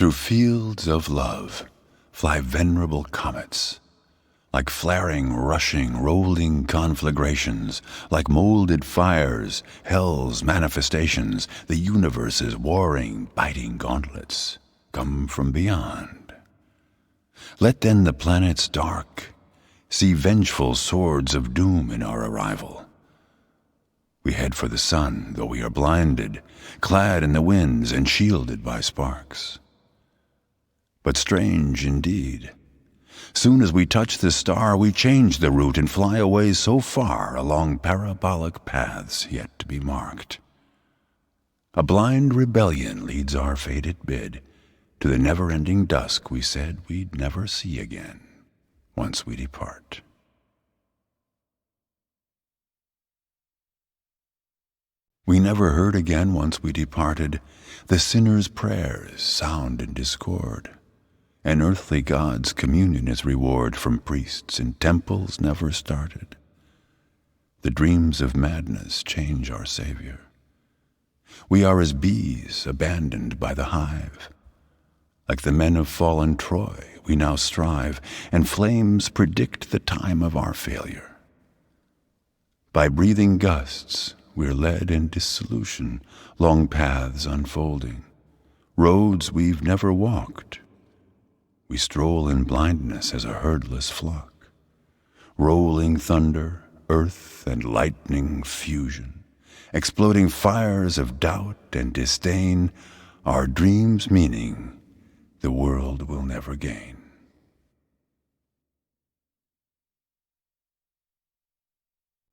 Through fields of love fly venerable comets, like flaring, rushing, rolling conflagrations, like molded fires, hell's manifestations, the universe's warring, biting gauntlets come from beyond. Let then the planets dark see vengeful swords of doom in our arrival. We head for the sun, though we are blinded, clad in the winds and shielded by sparks. But strange indeed, soon as we touch the star, we change the route and fly away so far along parabolic paths yet to be marked. A blind rebellion leads our fated bid to the never-ending dusk we said we'd never see again once we depart. We never heard again once we departed the sinner's prayers sound in discord, and earthly gods communion as reward from priests in temples never started. The dreams of madness change our Savior. We are as bees abandoned by the hive. Like the men of fallen Troy, we now strive, and flames predict the time of our failure. By breathing gusts, we're led in dissolution, long paths unfolding, roads we've never walked. We stroll in blindness as a herdless flock. Rolling thunder, earth and lightning fusion, exploding fires of doubt and disdain, our dreams meaning the world will never gain.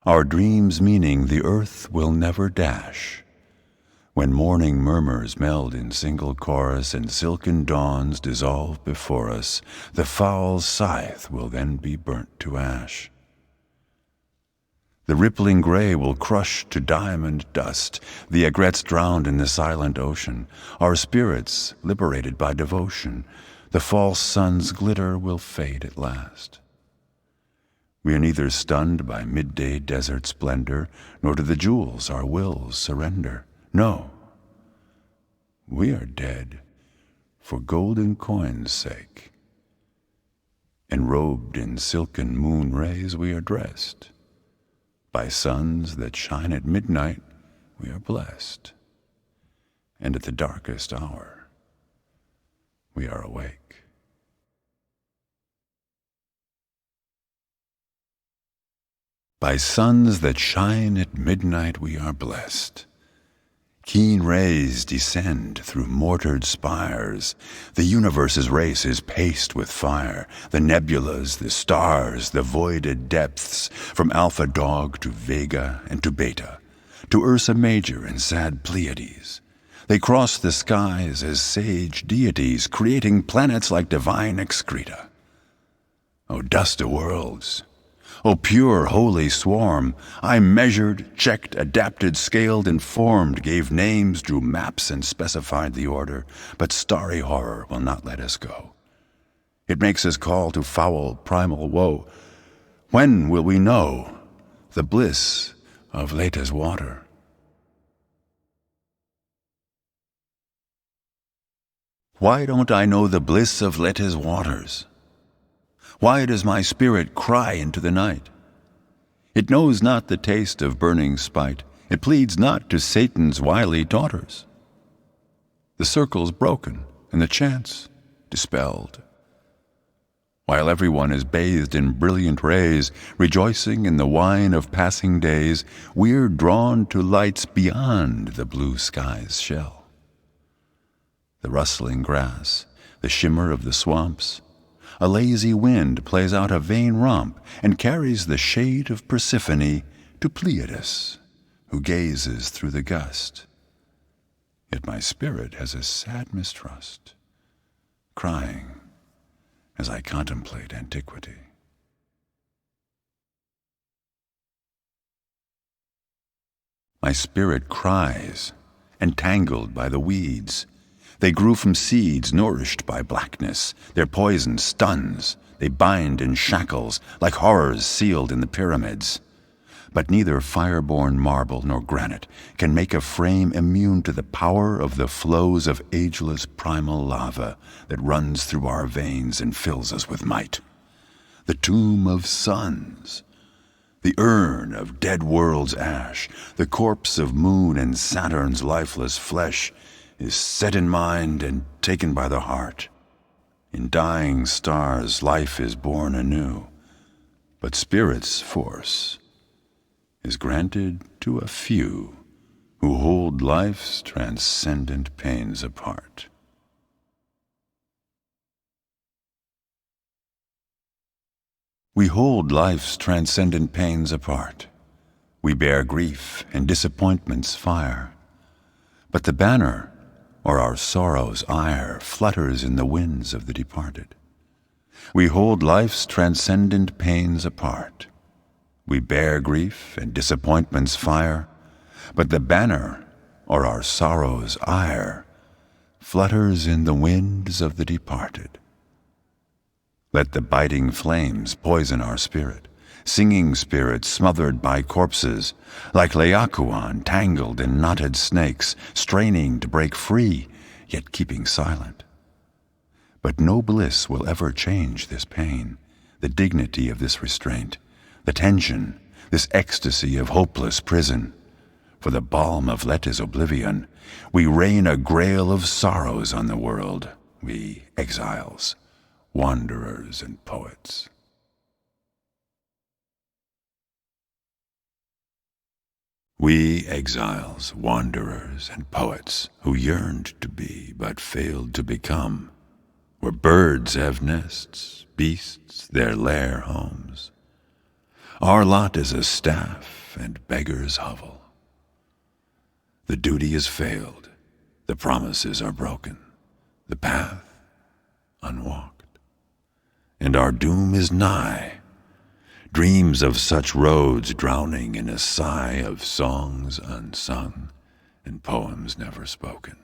Our dreams meaning the earth will never dash. When morning murmurs meld in single chorus and silken dawns dissolve before us, the foul scythe will then be burnt to ash. The rippling gray will crush to diamond dust the aigrettes drowned in the silent ocean, our spirits liberated by devotion. The false sun's glitter will fade at last. We are neither stunned by midday desert splendor, nor to the jewels our wills surrender. No, we are dead for golden coin's sake, and robed in silken moon rays we are dressed. By suns that shine at midnight we are blessed, and at the darkest hour we are awake. By suns that shine at midnight we are blessed. Keen rays descend through mortared spires. The universe's race is paced with fire. The nebulas, the stars, the voided depths, from Alpha Dog to Vega and to Beta, to Ursa Major and sad Pleiades. They cross the skies as sage deities, creating planets like divine excreta. O dust of worlds! O pure, holy swarm, I measured, checked, adapted, scaled, informed, gave names, drew maps, and specified the order, but starry horror will not let us go. It makes us call to foul, primal woe. When will we know the bliss of Leta's water? Why don't I know the bliss of Leta's waters? Why does my spirit cry into the night? It knows not the taste of burning spite. It pleads not to Satan's wily daughters. The circle's broken and the chants dispelled. While everyone is bathed in brilliant rays, rejoicing in the wine of passing days, we're drawn to lights beyond the blue sky's shell. The rustling grass, the shimmer of the swamps, a lazy wind plays out a vain romp and carries the shade of Persephone to Pleiades, who gazes through the gust. Yet my spirit has a sad mistrust, crying as I contemplate antiquity. My spirit cries, entangled by the weeds. They grew from seeds nourished by blackness. Their poison stuns. They bind in shackles like horrors sealed in the pyramids. But neither fire-born marble nor granite can make a frame immune to the power of the flows of ageless primal lava that runs through our veins and fills us with might. The tomb of suns, the urn of dead world's ash, the corpse of Moon and Saturn's lifeless flesh is set in mind and taken by the heart. In dying stars life is born anew, but spirit's force is granted to a few who hold life's transcendent pains apart. We hold life's transcendent pains apart. We bear grief and disappointment's fire, but the banner, or our sorrow's ire, flutters in the winds of the departed. We hold life's transcendent pains apart. We bear grief and disappointment's fire, but the banner, or our sorrow's ire, flutters in the winds of the departed. Let the biting flames poison our spirit, singing spirits smothered by corpses, like Laocoon tangled in knotted snakes, straining to break free, yet keeping silent. But no bliss will ever change this pain, the dignity of this restraint, the tension, this ecstasy of hopeless prison. For the balm of Let is oblivion. We rain a grail of sorrows on the world, we exiles, wanderers and poets. We exiles, wanderers and poets, who yearned to be but failed to become, where birds have nests, beasts their lair homes. Our lot is a staff and beggar's hovel. The duty is failed, the promises are broken, the path unwalked, and our doom is nigh. Dreams of such roads drowning in a sigh of songs unsung and poems never spoken.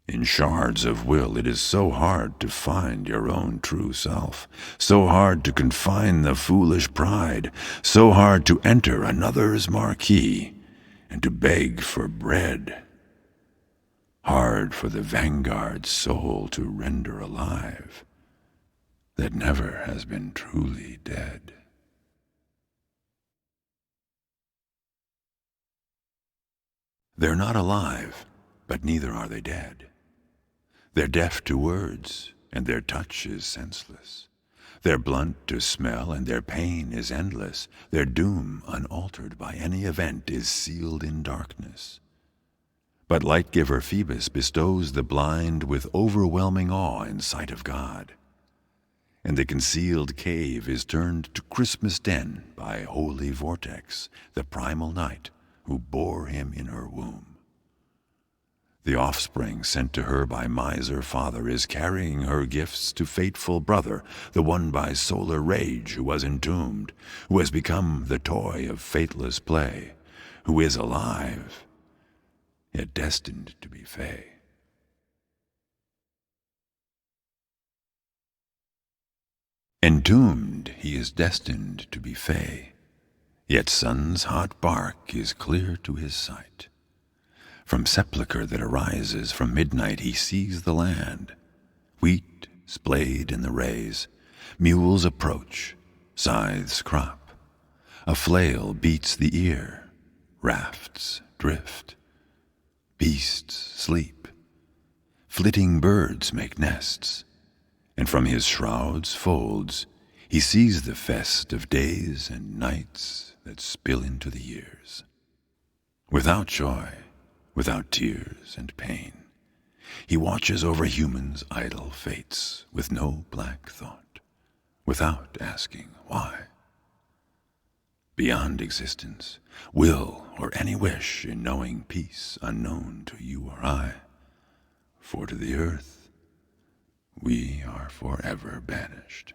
In shards of will it is so hard to find your own true self, so hard to confine the foolish pride, so hard to enter another's marquee and to beg for bread. Hard for the vanguard soul to render alive that never has been truly dead. They're not alive, but neither are they dead. They're deaf to words, and their touch is senseless. They're blunt to smell, and their pain is endless. Their doom, unaltered by any event, is sealed in darkness. But light-giver Phoebus bestows the blind with overwhelming awe in sight of God. And the concealed cave is turned to Christmas den by holy Vortex, the primal night, who bore him in her womb. The offspring sent to her by miser father is carrying her gifts to fateful brother, the one by solar rage who was entombed, who has become the toy of fateless play, who is alive, yet destined to be fey. Entombed, he is destined to be fey, yet sun's hot bark is clear to his sight. From sepulchre that arises from midnight he sees the land. Wheat splayed in the rays, mules approach, scythes crop. A flail beats the ear, rafts drift, beasts sleep. Flitting birds make nests, and from his shroud's folds he sees the fest of days and nights that spill into the years. Without joy, without tears and pain, he watches over humans' idle fates with no black thought, without asking why. Beyond existence, will or any wish in knowing peace unknown to you or I, for to the earth we are forever banished.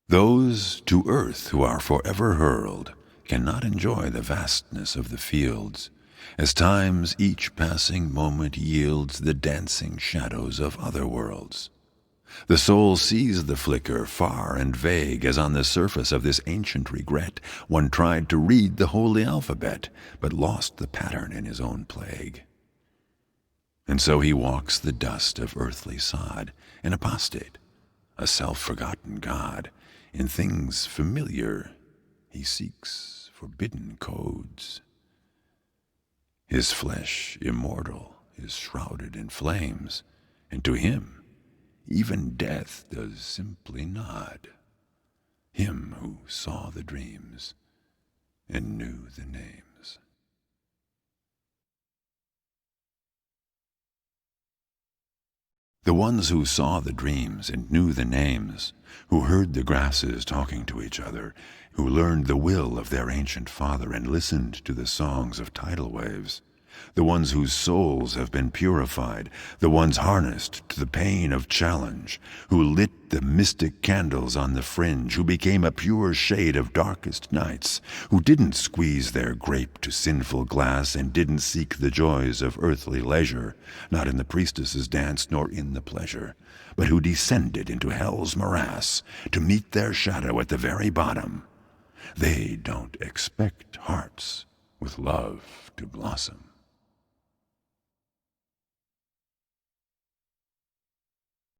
Those to earth who are forever hurled cannot enjoy the vastness of the fields, as time's each passing moment yields the dancing shadows of other worlds. The soul sees the flicker far and vague as on the surface of this ancient regret one tried to read the holy alphabet, but lost the pattern in his own plague. And so he walks the dust of earthly sod, an apostate, a self-forgotten god. In things familiar he seeks forbidden codes. His flesh immortal is shrouded in flames, and to him even death does simply nod. Him who saw the dreams and knew the names. The ones who saw the dreams and knew the names, who heard the grasses talking to each other, who learned the will of their ancient father and listened to the songs of tidal waves, the ones whose souls have been purified, the ones harnessed to the pain of challenge, who lit the mystic candles on the fringe, who became a pure shade of darkest nights, who didn't squeeze their grape to sinful glass and didn't seek the joys of earthly leisure, not in the priestess's dance nor in the pleasure, but who descended into hell's morass to meet their shadow at the very bottom. They don't expect hearts with love to blossom.